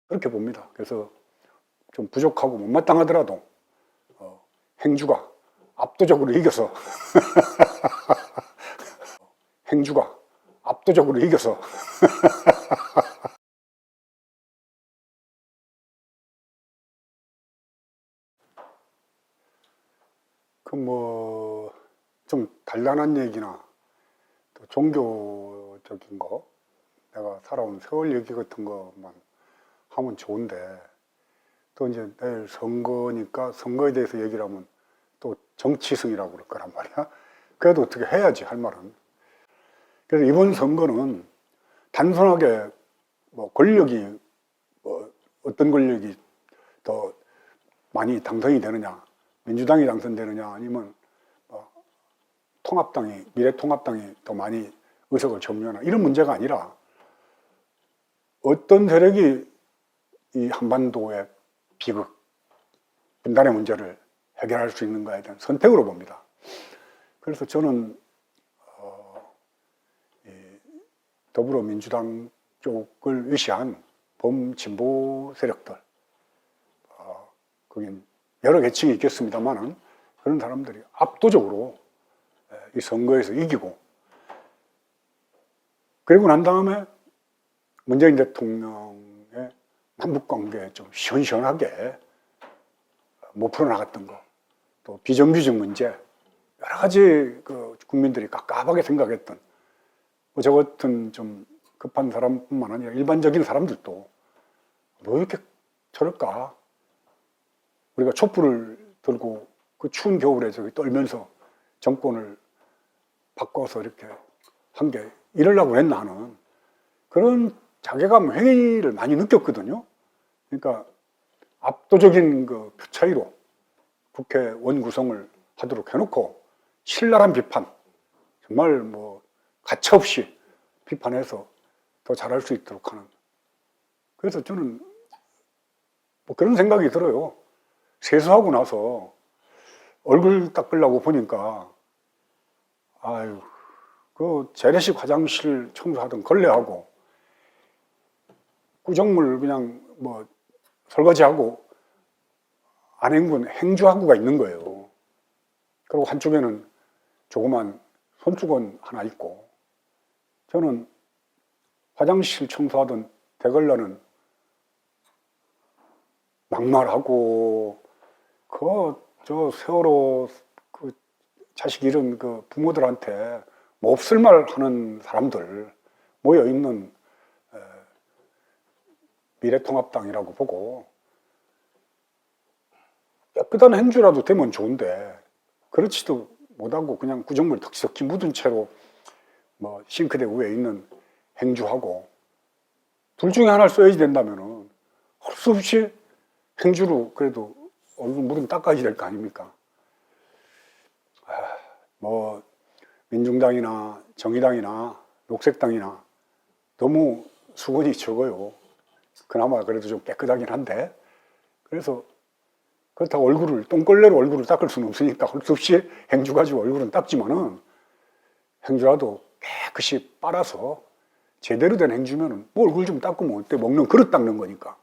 그렇게 봅니다. 그래서 좀 부족하고 못마땅하더라도 행주가 압도적으로 이겨서 행주가 압도적으로 이겨서 그 뭐 좀 단란한 얘기나 또 종교적인 거, 내가 살아온 세월 얘기 같은 것만 하면 좋은데, 또 이제 내일 선거니까 선거에 대해서 얘기를 하면 또 정치성이라고 그럴 거란 말이야. 그래도 어떻게 해야지 할 말은. 그래서 이번 선거는 단순하게 뭐 권력이 뭐 어떤 권력이 더 많이 당선이 되느냐, 민주당이 당선되느냐, 아니면 통합당이, 미래통합당이 더 많이 의석을 점유하나, 이런 문제가 아니라 어떤 세력이 이 한반도의 비극, 분단의 문제를 해결할 수 있는가에 대한 선택으로 봅니다. 그래서 저는 더불어민주당 쪽을 위시한 범진보 세력들, 거긴 여러 계층이 있겠습니다만은 그런 사람들이 압도적으로 이 선거에서 이기고, 그리고 난 다음에 문재인 대통령의 남북관계 좀 시원시원하게 못 풀어나갔던 거, 또 비정규직 문제, 여러 가지 그 국민들이 깝깝하게 생각했던 저 같은 좀 급한 사람뿐만 아니라 일반적인 사람들도 뭐 이렇게 저럴까? 우리가 촛불을 들고 그 추운 겨울에 저기 떨면서 정권을 바꿔서 이렇게 한 게 이러려고 했나 하는 그런 자괴감, 회의를 많이 느꼈거든요. 그러니까 압도적인 그 표 차이로 국회원 구성을 하도록 해놓고 신랄한 비판, 정말 뭐 가차없이 비판해서 더 잘할 수 있도록 하는. 그래서 저는 뭐 그런 생각이 들어요. 세수하고 나서 얼굴 닦으려고 보니까, 아유, 그 재래식 화장실 청소하던 걸레하고 구정물 그냥 뭐 설거지하고 안 헹군 행주하고가 있는 거예요. 그리고 한쪽에는 조그만 손수건 하나 있고, 저는 화장실 청소하던 대걸레는 막말하고, 저 세월호 그 자식 잃은 그 부모들한테 뭐 없을 말 하는 사람들 모여 있는 미래통합당이라고 보고, 깨끗한 행주라도 되면 좋은데 그렇지도 못하고 그냥 구정물 덕지덕지 묻은 채로 뭐 싱크대 위에 있는 행주하고, 둘 중에 하나를 써야지 된다면은 할 수 없이 행주로 그래도 얼굴 묻으면 닦아야지 될 거 아닙니까? 뭐 민중당이나 정의당이나 녹색당이나 너무 수건이 적어요. 그나마 그래도 좀 깨끗하긴 한데, 그래서 그렇다고 얼굴을, 똥걸레로 얼굴을 닦을 수는 없으니까 할 수 없이 행주 가지고 얼굴은 닦지만은, 행주라도 깨끗이 빨아서 제대로 된 행주면은 뭐 얼굴 좀 닦으면 어때? 먹는 그릇 닦는 거니까.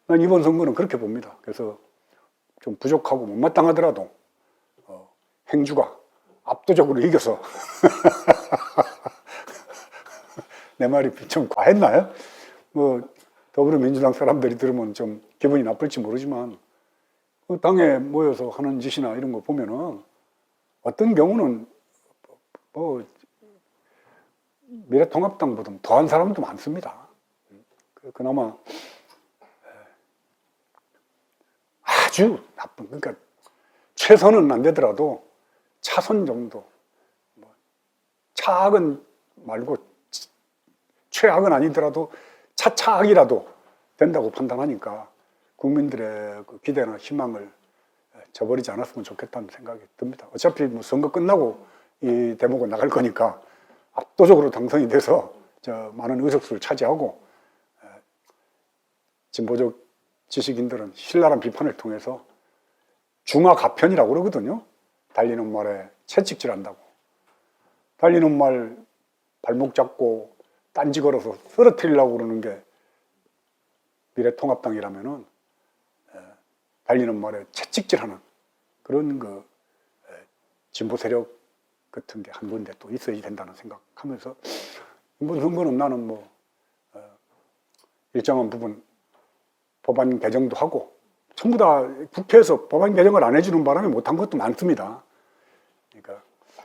난 이번 선거는 그렇게 봅니다. 그래서 좀 부족하고 못마땅하더라도 행주가 압도적으로 이겨서 내 말이 좀 과했나요? 뭐 더불어민주당 사람들이 들으면 좀 기분이 나쁠지 모르지만, 그 당에 모여서 하는 짓이나 이런 거 보면은 어떤 경우는 뭐 미래통합당보다 더한 사람도 많습니다. 그나마 아주 나쁜, 그러니까 최선은 안 되더라도 차선 정도, 뭐 차악은 말고 최악은 아니더라도 차차악이라도 된다고 판단하니까 국민들의 그 기대나 희망을 저버리지 않았으면 좋겠다는 생각이 듭니다. 어차피 뭐 선거 끝나고 이 대목은 나갈 거니까 압도적으로 당선이 돼서 저 많은 의석수를 차지하고, 진보적 지식인들은 신랄한 비판을 통해서 중화가편이라고 그러거든요. 달리는 말에 채찍질한다고. 달리는 말 발목 잡고 딴지 걸어서 쓰러뜨리려고 그러는 게 미래통합당이라면은 달리는 말에 채찍질하는 그런 그 진보 세력 같은 게 한 군데 또 있어야 된다는 생각하면서 이번 선거는 나는 뭐 일정한 부분 법안 개정도 하고 전부 다 국회에서 법안 개정을 안 해주는 바람에 못한 것도 많습니다. 그러니까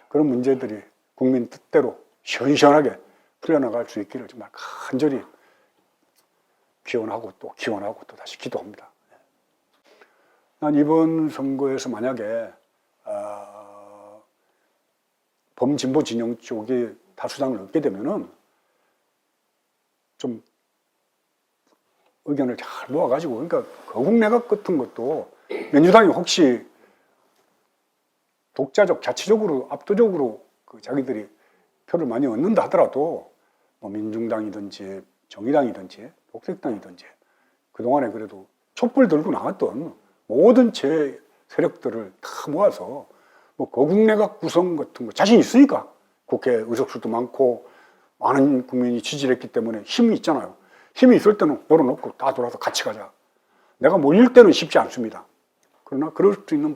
그런 문제들이 국민 뜻대로 시원시원하게 풀려나갈 수 있기를 정말 간절히 기원하고 또 다시 기도합니다. 난 이번 선거에서 만약에 범진보 진영 쪽이 다수당을 얻게 되면은 좀 의견을 잘 모아가지고, 그러니까 거국내각 같은 것도 민주당이 혹시 독자적, 자치적으로, 압도적으로 그 자기들이 표를 많이 얻는다 하더라도 뭐 민중당이든지 정의당이든지 녹색당이든지 그동안에 그래도 촛불 들고 나왔던 모든 제 세력들을 다 모아서 뭐 거국내각 구성 같은 거 자신 있으니까 국회 의석수도 많고 많은 국민이 지지를 했기 때문에 힘이 있잖아요. 힘이 있을 때는 열어놓고 다 돌아서 같이 가자. 내가 몰릴 때는 쉽지 않습니다. 그러나 그럴 수 있는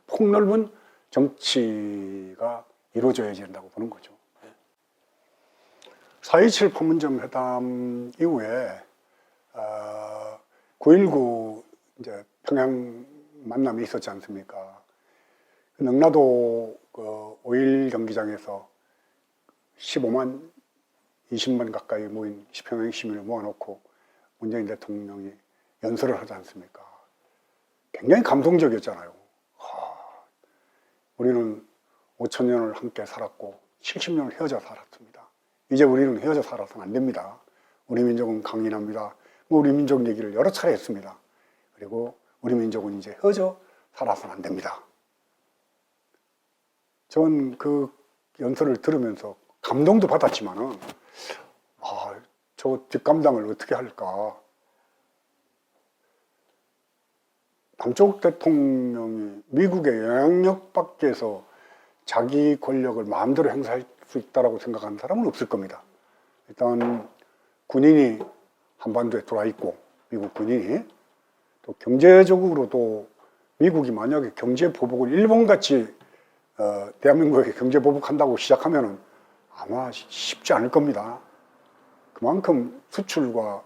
폭넓은 정치가 이루어져야 된다고 보는 거죠. 4.27 판문점 회담 이후에 9.19 이제 평양 만남이 있었지 않습니까? 능라도 그 5.1 경기장에서 15만, 20만 가까이 모인 평양 시민을 모아놓고 문재인 대통령이 연설을 하지 않습니까? 굉장히 감동적이었잖아요. 우리는 5,000년을 함께 살았고 70년을 헤어져 살았습니다. 이제 우리는 헤어져 살아서는 안 됩니다. 우리 민족은 강인합니다. 우리 민족 얘기를 여러 차례 했습니다. 그리고 우리 민족은 이제 헤어져 살아서는 안 됩니다. 전 그 연설을 들으면서 감동도 받았지만은 저 뒷감당을 어떻게 할까. 남쪽 대통령이 미국의 영향력 밖에서 자기 권력을 마음대로 행사할 수 있다고 생각하는 사람은 없을 겁니다. 일단 군인이 한반도에 들어와 있고, 미국 군인이 또 경제적으로도 미국이 만약에 경제 보복을 일본같이 대한민국에게 경제 보복한다고 시작하면은 아마 쉽지 않을 겁니다. 그만큼 수출과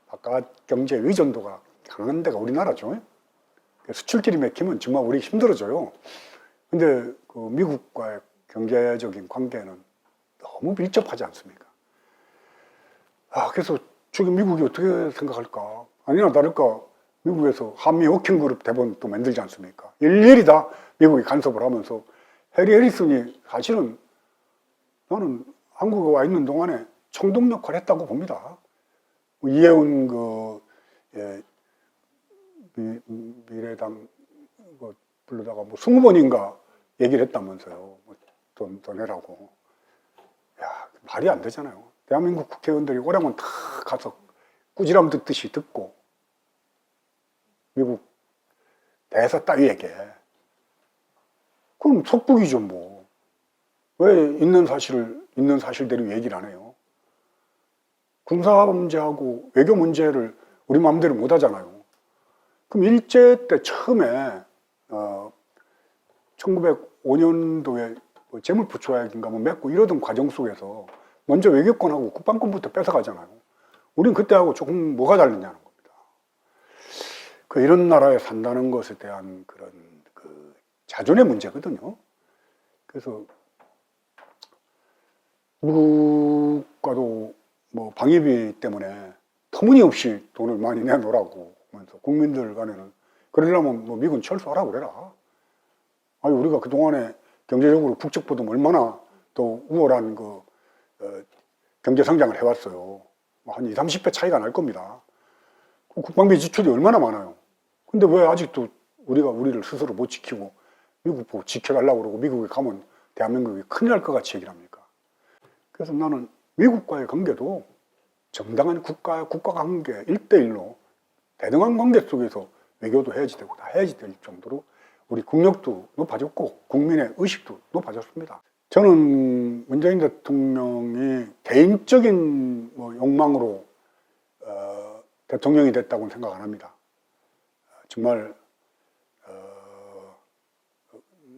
바깥 경제 의존도가 강한 데가 우리나라죠. 수출길이 막히면 정말 우리 힘들어져요. 근데 그 미국과의 경제적인 관계는 너무 밀접하지 않습니까? 그래서 지금 미국이 어떻게 생각할까? 아니나 다를까 미국에서 한미 워킹그룹 대본 또 만들지 않습니까? 일일이 다 미국이 간섭을 하면서 해리 해리슨이 사실은 나는 한국에 와 있는 동안에 총독 역할을 했다고 봅니다. 이해운 미래당 부르다가 20번인가 얘기를 했다면서요. 돈 내라고. 말이 안 되잖아요. 대한민국 국회의원들이 오라면 다 가서 꾸지람 듣듯이 듣고 미국 대사 따위에게 그럼 속북이죠 뭐. 왜 있는 사실대로 얘기를 안 해요? 군사 문제하고 외교 문제를 우리 마음대로 못 하잖아요. 그럼 일제 때 처음에 1905년도에 재물포 조약인가 뭐 맺고 이러던 과정 속에서 먼저 외교권하고 국방권부터 뺏어가잖아요. 우린 그때하고 조금 뭐가 다르냐는 겁니다. 이런 나라에 산다는 것에 대한 그런 자존의 문제거든요. 그래서 미국과도 뭐 방위비 때문에 터무니없이 돈을 많이 내놓으라고 하면서 국민들 간에는 그러려면 뭐 미군 철수하라고 그래라. 우리가 그동안에 경제적으로 국적 보면 얼마나 또 우월한 경제 성장을 해왔어요. 한 20, 30배 차이가 날 겁니다. 국방비 지출이 얼마나 많아요. 근데 왜 아직도 우리가 우리를 스스로 못 지키고 미국 보고 지켜달라고 그러고 미국에 가면 대한민국이 큰일 날 것 같이 얘기를 합니까? 그래서 나는 미국과의 관계도 정당한 국가 관계 1대1로 대등한 관계 속에서 외교도 해야지 되고 다 해야지 될 정도로 우리 국력도 높아졌고 국민의 의식도 높아졌습니다. 저는 문재인 대통령이 개인적인 욕망으로 대통령이 됐다고는 생각 안 합니다. 정말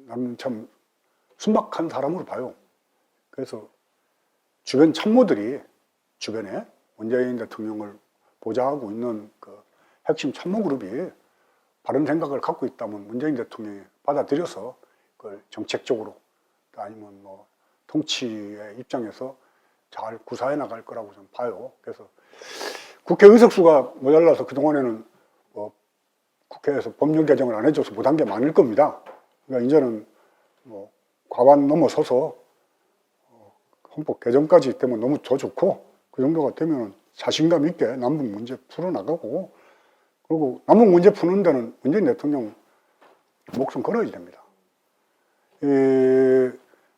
나는 참 순박한 사람으로 봐요. 그래서 주변 참모들이 주변에 문재인 대통령을 보좌하고 있는 그 핵심 참모 그룹이 바른 생각을 갖고 있다면 문재인 대통령이 받아들여서 그걸 정책적으로 아니면 뭐 통치의 입장에서 잘 구사해 나갈 거라고 좀 봐요. 그래서 국회 의석수가 모자라서 그동안에는 뭐 국회에서 법률 개정을 안 해줘서 못한 게 많을 겁니다. 그러니까 이제는 뭐 과반 넘어서서 헌법 개정까지 되면 너무 더 좋고, 그 정도가 되면 자신감 있게 남북 문제 풀어나가고, 그리고 남북 문제 푸는 데는 문재인 대통령 목숨 걸어야 됩니다.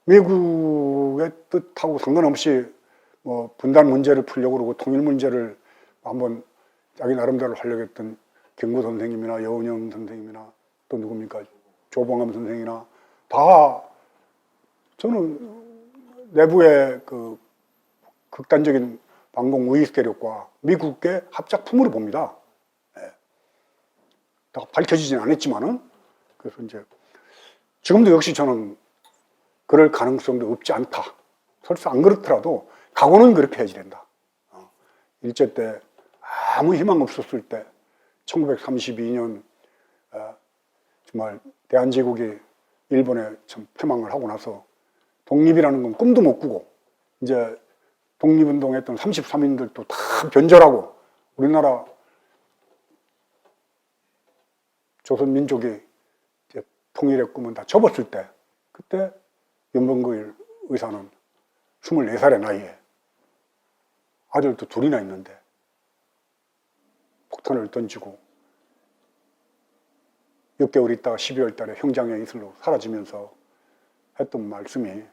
미국의 뜻하고 상관없이 뭐 분단 문제를 풀려고 그러고 통일 문제를 한번 자기 나름대로 하려고 했던 경구 선생님이나 여운형 선생님이나 또 누굽니까? 조봉암 선생이나 다 저는 내부의 그 극단적인 반공 우익 세력과 미국의 합작품으로 봅니다. 다 밝혀지진 않았지만은, 그래서 이제 지금도 역시 저는 그럴 가능성도 없지 않다. 설사 안 그렇더라도 각오는 그렇게 해야지 된다. 일제 때 아무 희망 없었을 때 1932년 정말 대한제국이 일본에 참 패망을 하고 나서 독립이라는 건 꿈도 못 꾸고, 이제 독립운동했던 33인들도 다 변절하고 우리나라 조선민족이 이제 통일의 꿈은 다 접었을 때, 그때 윤봉길 의사는 24살의 나이에 아들도 둘이나 있는데 폭탄을 던지고 6개월 있다가 12월 달에 형장의 이슬로 사라지면서 했던 말씀이,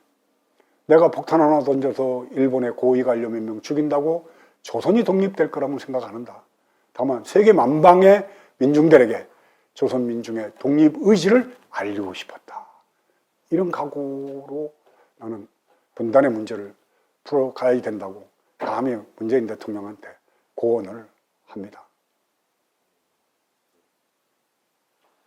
내가 폭탄 하나 던져서 일본의 고위 관료 몇 명 죽인다고 조선이 독립될 거라면 생각 안 한다. 다만 세계 만방의 민중들에게 조선 민중의 독립 의지를 알리고 싶었다. 이런 각오로 나는 분단의 문제를 풀어가야 된다고 다음에 문재인 대통령한테 고언을 합니다.